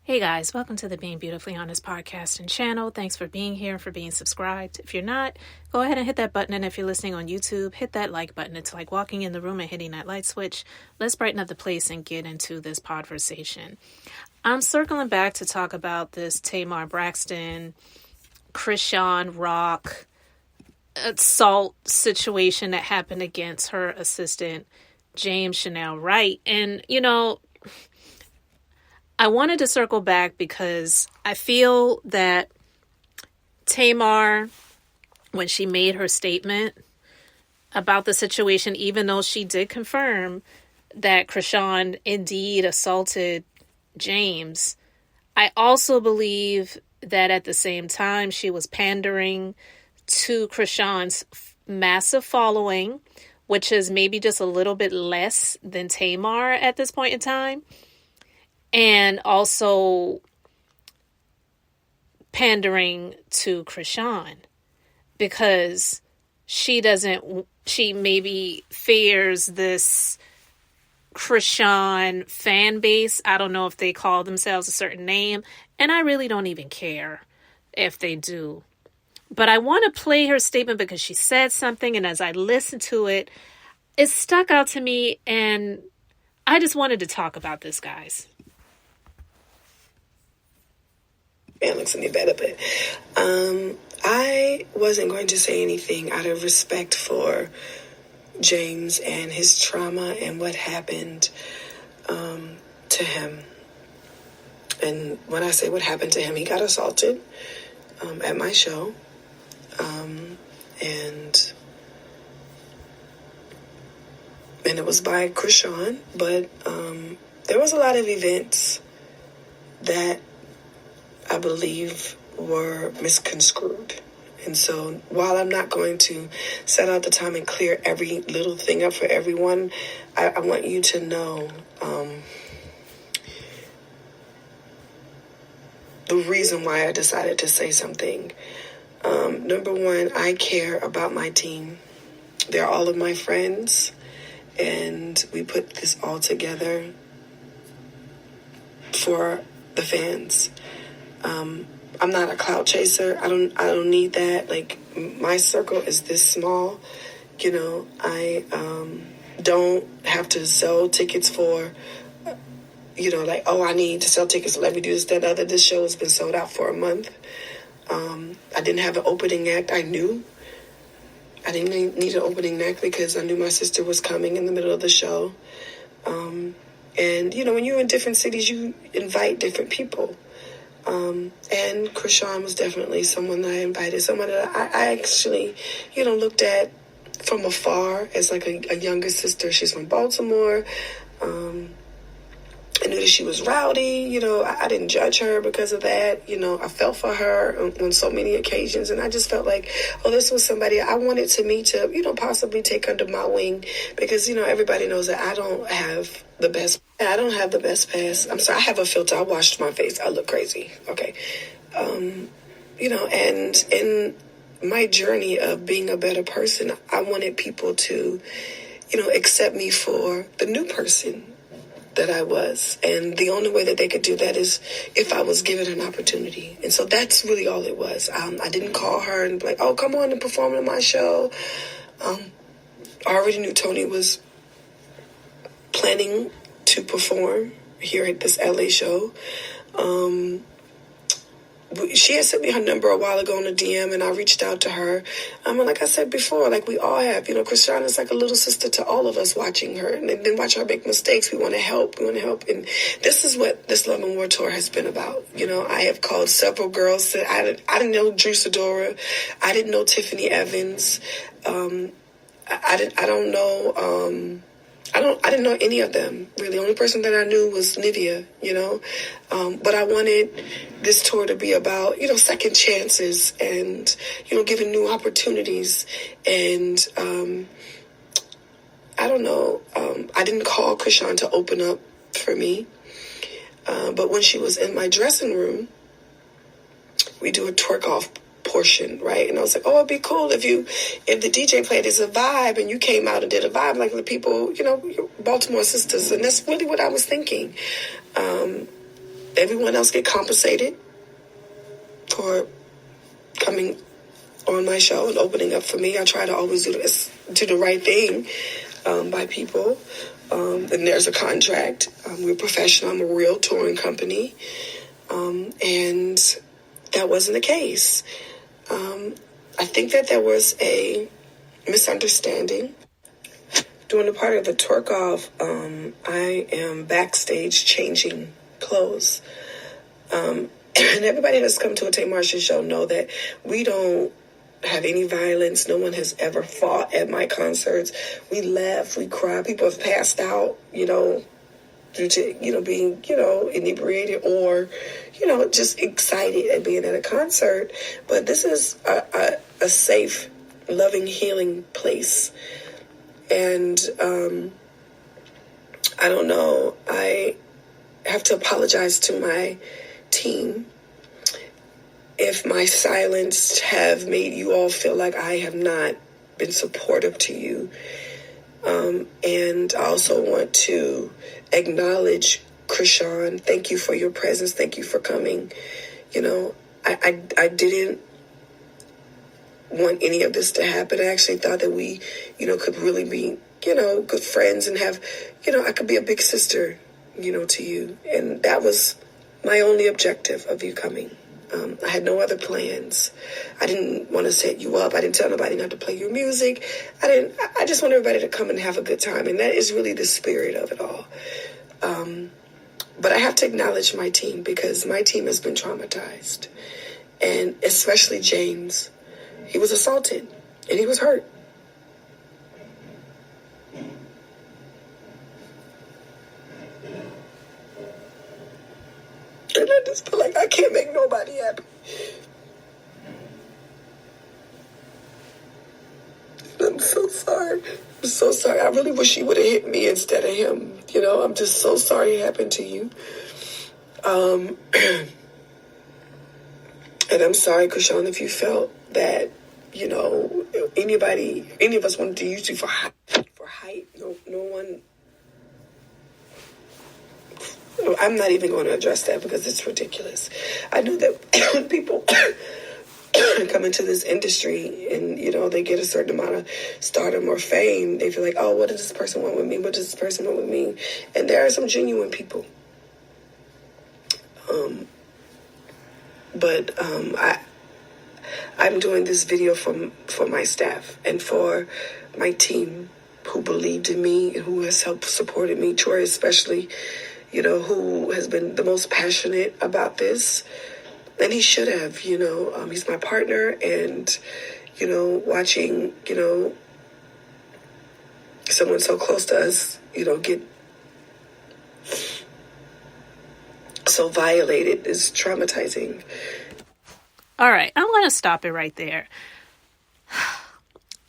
Hey guys, welcome to the Being Beautifully Honest podcast and channel. Thanks for being here and for being subscribed. If you're not, go ahead and hit that button. And if you're listening on YouTube, hit that like button. It's like walking in the room and hitting that light switch. Let's brighten up the place and get into this podversation. I'm circling back to talk about this Tamar Braxton, Chriseanrock assault situation that happened against her assistant, James Chanel Wright. And, I wanted to circle back because I feel that Tamar, when she made her statement about the situation, even though she did confirm that Chrisean indeed assaulted James, I also believe that at the same time she was pandering to Chrisean's massive following, which is maybe just a little bit less than Tamar at this point in time. And also pandering to Chrisean because she maybe fears this Chrisean fan base. I don't know if they call themselves a certain name, and I really don't even care if they do. But I want to play her statement because she said something, and as I listened to it, it stuck out to me, and I just wanted to talk about this, guys. Looks any better, but I wasn't going to say anything out of respect for James and his trauma and what happened to him. And when I say what happened to him, he got assaulted at my show, and it was by Chrisean, but there was a lot of events that I believe were misconstrued. And so while I'm not going to set out the time and clear every little thing up for everyone, I want you to know the reason why I decided to say something. Number one, I care about my team. They're all of my friends, and we put this all together for the fans. I'm not a clout chaser. I don't need that. Like, my circle is this small. I don't have to sell tickets for, I need to sell tickets. Let me do this, that, other. This show has been sold out for a month. I didn't have an opening act. I knew I didn't need an opening act because I knew my sister was coming in the middle of the show. And, when you're in different cities, you invite different people. And Chrisean was definitely someone that I invited, someone that I actually, looked at from afar as like a younger sister. She's from Baltimore. I knew that she was rowdy. I didn't judge her because of that. I felt for her on so many occasions, and I just felt like, this was somebody I wanted to meet to, possibly take under my wing because, everybody knows that I don't have the best pass. I'm sorry, I have a filter. I washed my face. I look crazy. Okay. And in my journey of being a better person, I wanted people to, accept me for the new person that I was. And the only way that they could do that is if I was given an opportunity. And so that's really all it was. I didn't call her and be like, oh, come on and perform in my show. I already knew Tony was planning to perform here at this LA show. She had sent me her number a while ago on a DM, and I reached out to her. And like I said before, like we all have, Chrisean is like a little sister to all of us watching her and then watch her make mistakes. We want to help. And this is what this Love and War tour has been about. I have called several girls that I didn't know Drew Sidora. I didn't know Tiffany Evans. I didn't know any of them, really. The only person that I knew was Nivea, But I wanted this tour to be about, second chances and, giving new opportunities. And I didn't call Chrisean to open up for me. But when she was in my dressing room, we do a twerk off portion, right? And I was like, it'd be cool if the DJ played as a vibe and you came out and did a vibe like the people, Baltimore sisters. And that's really what I was thinking. everyone else get compensated for coming on my show and opening up for me. I try to always do the right thing by people. And there's a contract. We're professional. I'm a real touring company. And that wasn't the case. I think that there was a misunderstanding. During the part of the twerk off, I am backstage changing clothes. And everybody that's come to a Tamars show know that we don't have any violence. No one has ever fought at my concerts. We laugh, we cry. People have passed out, due to, being, inebriated or, just excited at being at a concert. But this is a safe, loving, healing place. And I don't know. I have to apologize to my team if my silence have made you all feel like I have not been supportive to you. And I also want to acknowledge Chrisean. Thank you for your presence. Thank you for coming. I didn't want any of this to happen. I actually thought that we, could really be, good friends and have, I could be a big sister, to you. And that was my only objective of you coming. I had no other plans. I didn't want to set you up. I didn't tell nobody not to play your music. I just want everybody to come and have a good time. And that is really the spirit of it all. But I have to acknowledge my team because my team has been traumatized. And especially James. He was assaulted and he was hurt. And I just feel like I can't make nobody happy. And I'm so sorry. I'm so sorry. I really wish he would have hit me instead of him. I'm just so sorry it happened to you. And I'm sorry, Chrisean, if you felt that, any of us wanted to use you for height. No one. I'm not even going to address that because it's ridiculous. I know that when people come into this industry and, they get a certain amount of stardom or fame, they feel like, oh, what does this person want with me? What does this person want with me? And there are some genuine people. But I'm doing this video for my staff and for my team who believed in me and who has helped supported me. Troy especially, who has been the most passionate about this. And he should have, he's my partner and, watching, someone so close to us, get so violated is traumatizing. All right, I'm going to stop it right there.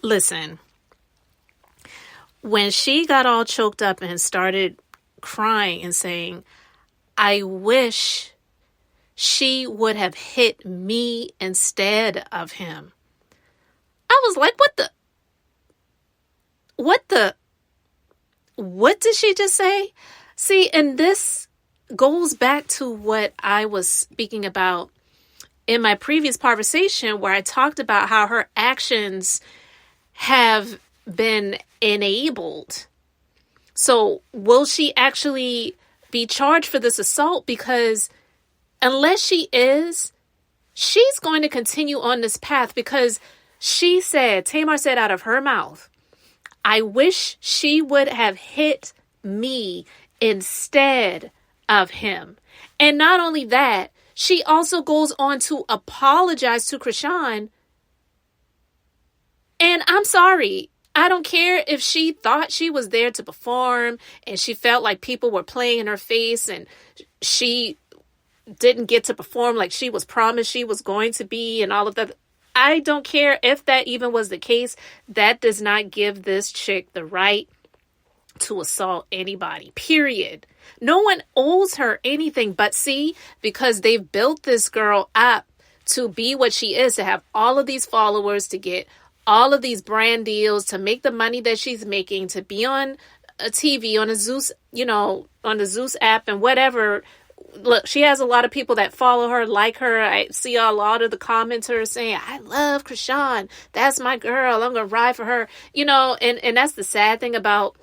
Listen, when she got all choked up and started crying and saying, I wish she would have hit me instead of him. I was like, what did she just say? See, and this goes back to what I was speaking about in my previous conversation where I talked about how her actions have been enabled. So will she actually be charged for this assault? Because unless she is, she's going to continue on this path because Tamar said out of her mouth, I wish she would have hit me instead of him. And not only that, she also goes on to apologize to Chrisean. And I'm sorry. I don't care if she thought she was there to perform and she felt like people were playing in her face and she didn't get to perform like she was promised she was going to be and all of that. I don't care if that even was the case. That does not give this chick the right to assault anybody, period. No one owes her anything, but see, because they've built this girl up to be what she is, to have all of these followers, to get all of these brand deals, to make the money that she's making, to be on a TV, on a Zeus, on the Zeus app and whatever look, she has a lot of people that follow her, like her. I see a lot of the commenters saying, I love Chrisean. That's my girl. I'm going to ride for her. You know, and that's the sad thing about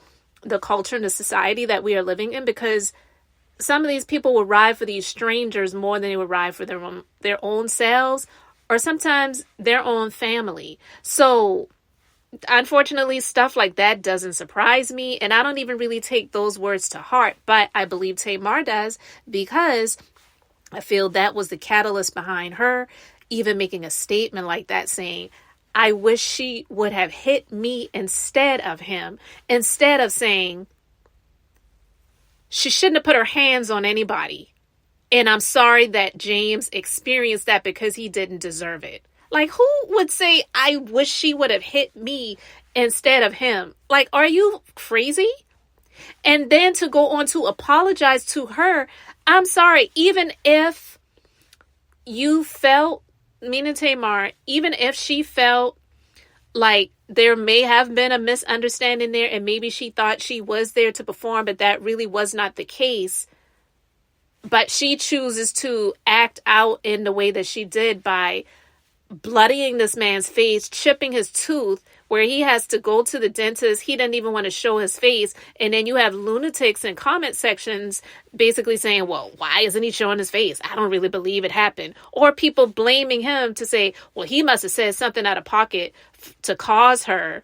the culture and the society that we are living in, because some of these people will ride for these strangers more than they would ride for their own selves, or sometimes their own family. So unfortunately, stuff like that doesn't surprise me, and I don't even really take those words to heart, but I believe Tamar does, because I feel that was the catalyst behind her even making a statement like that, saying, I wish she would have hit me instead of him, instead of saying she shouldn't have put her hands on anybody, and I'm sorry that James experienced that because he didn't deserve it. Like, who would say, I wish she would have hit me instead of him? Like, are you crazy? And then to go on to apologize to her. I'm sorry, even if you felt, meaning Tamar, even if she felt like there may have been a misunderstanding there, and maybe she thought she was there to perform, but that really was not the case. But she chooses to act out in the way that she did by bloodying this man's face, chipping his tooth, where he has to go to the dentist. He doesn't even want to show his face. And then you have lunatics in comment sections basically saying, well, why isn't he showing his face? I don't really believe it happened. Or people blaming him to say, well, he must have said something out of pocket to cause her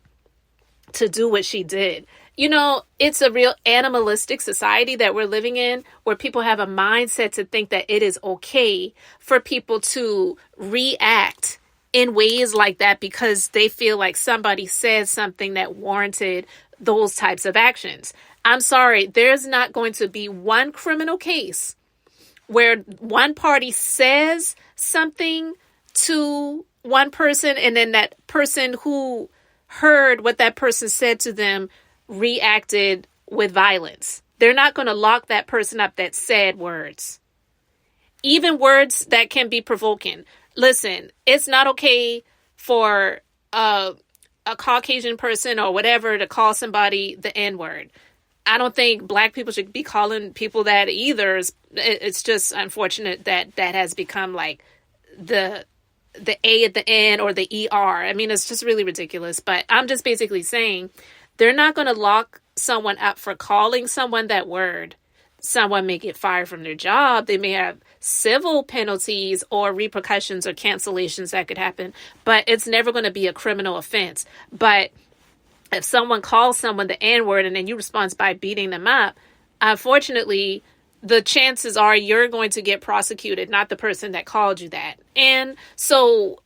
to do what she did. You know, it's a real animalistic society that we're living in, where people have a mindset to think that it is okay for people to react in ways like that because they feel like somebody said something that warranted those types of actions. I'm sorry, there's not going to be one criminal case where one party says something to one person and then that person who heard what that person said to them reacted with violence. They're not going to lock that person up that said words. Even words that can be provoking. Listen, it's not okay for a Caucasian person or whatever to call somebody the N-word. I don't think Black people should be calling people that either. It's just unfortunate that that has become like the A at the end or the ER. I mean, it's just really ridiculous. But I'm just basically saying they're not going to lock someone up for calling someone that word. Someone may get fired from their job. They may have civil penalties or repercussions or cancellations that could happen. But it's never going to be a criminal offense. But if someone calls someone the N-word and then you respond by beating them up, unfortunately, the chances are you're going to get prosecuted, not the person that called you that. And so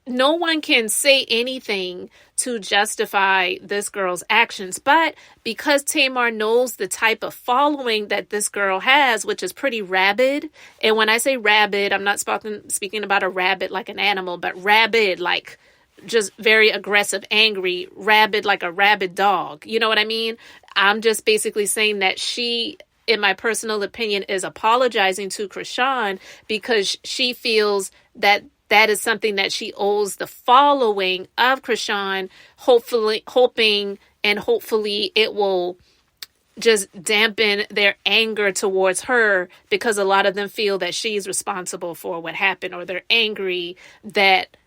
no one can say anything to justify this girl's actions. But because Tamar knows the type of following that this girl has, which is pretty rabid. And when I say rabid, I'm not speaking about a rabbit like an animal, but rabid like just very aggressive, angry, rabid like a rabid dog. You know what I mean? I'm just basically saying that she, in my personal opinion, is apologizing to Chrisean because she feels that that is something that she owes the following of Chrisean, hopefully it will just dampen their anger towards her because a lot of them feel that she's responsible for what happened, or they're angry that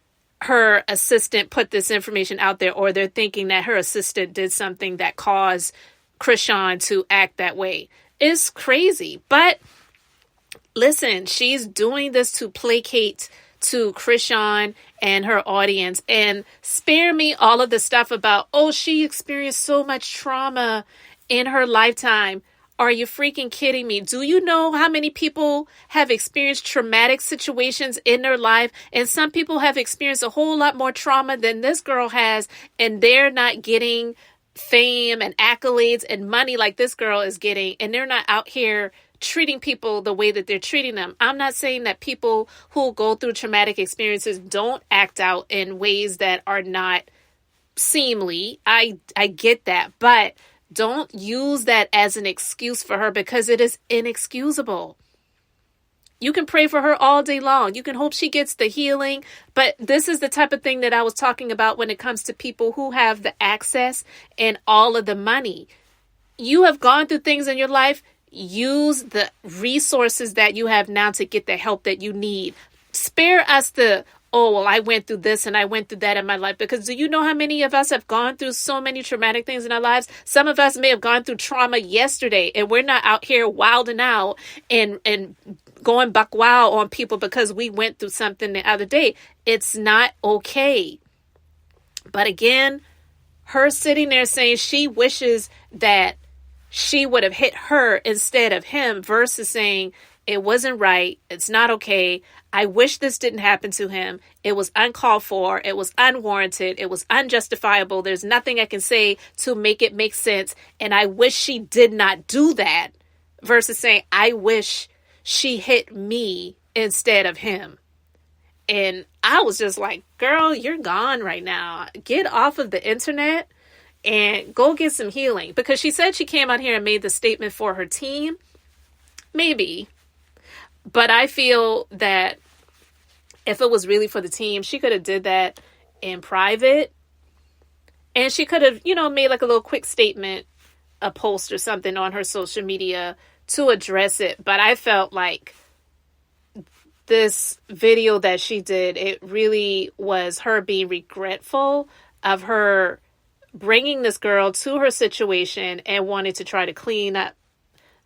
her assistant put this information out there, or they're thinking that her assistant did something that caused Chrisean to act that way. It's crazy. But listen, she's doing this to placate to Chrisean and her audience, and spare me all of the stuff about, oh, she experienced so much trauma in her lifetime. Are you freaking kidding me? Do you know how many people have experienced traumatic situations in their life? And some people have experienced a whole lot more trauma than this girl has, and they're not getting fame and accolades and money like this girl is getting, and they're not out here treating people the way that they're treating them. I'm not saying that people who go through traumatic experiences don't act out in ways that are not seemly. I get that, but don't use that as an excuse for her, because it is inexcusable. You can pray for her all day long. You can hope she gets the healing. But this is the type of thing that I was talking about when it comes to people who have the access and all of the money. You have gone through things in your life. use the resources that you have now to get the help that you need. Spare us the, oh, well, I went through this and I went through that in my life. Because do you know how many of us have gone through so many traumatic things in our lives? Some of us may have gone through trauma yesterday, and we're not out here wilding out and going buck wild on people because we went through something the other day. It's not okay. But again, her sitting there saying she wishes that she would have hit her instead of him, versus saying it wasn't right. It's not okay. I wish this didn't happen to him. It was uncalled for. It was unwarranted. It was unjustifiable. There's nothing I can say to make it make sense. And I wish she did not do that, versus saying, I wish she hit me instead of him. And I was just like, girl, you're gone right now. Get off of the internet and go get some healing. Because she said she came out here and made the statement for her team. Maybe. But I feel that if it was really for the team, she could have did that in private. And she could have, made like a little quick statement, a post or something on her social media to address it. But I felt like this video that she did, it really was her being regretful of her bringing this girl to her situation and wanting to try to clean up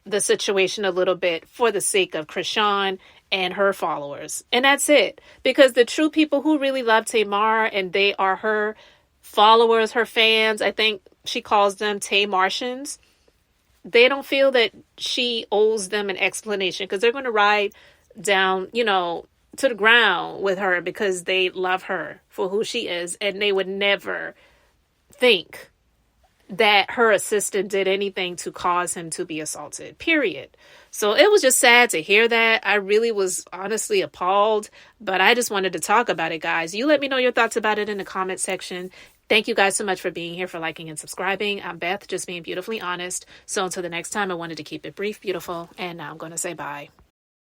the situation a little bit for the sake of Chrisean and her followers. And that's it. Because the true people who really love Tamar, and they are her followers, her fans, I think she calls them Tamartians, they don't feel that she owes them an explanation, because they're going to ride down, to the ground with her because they love her for who she is. And they would never think that her assistant did anything to cause him to be assaulted, period. So it was just sad to hear that. I really was honestly appalled, but I just wanted to talk about it, guys. You let me know your thoughts about it in the comment section. Thank you guys so much for being here, for liking and subscribing. I'm Beth, just being beautifully honest. So until the next time, I wanted to keep it brief, beautiful, and now I'm going to say bye.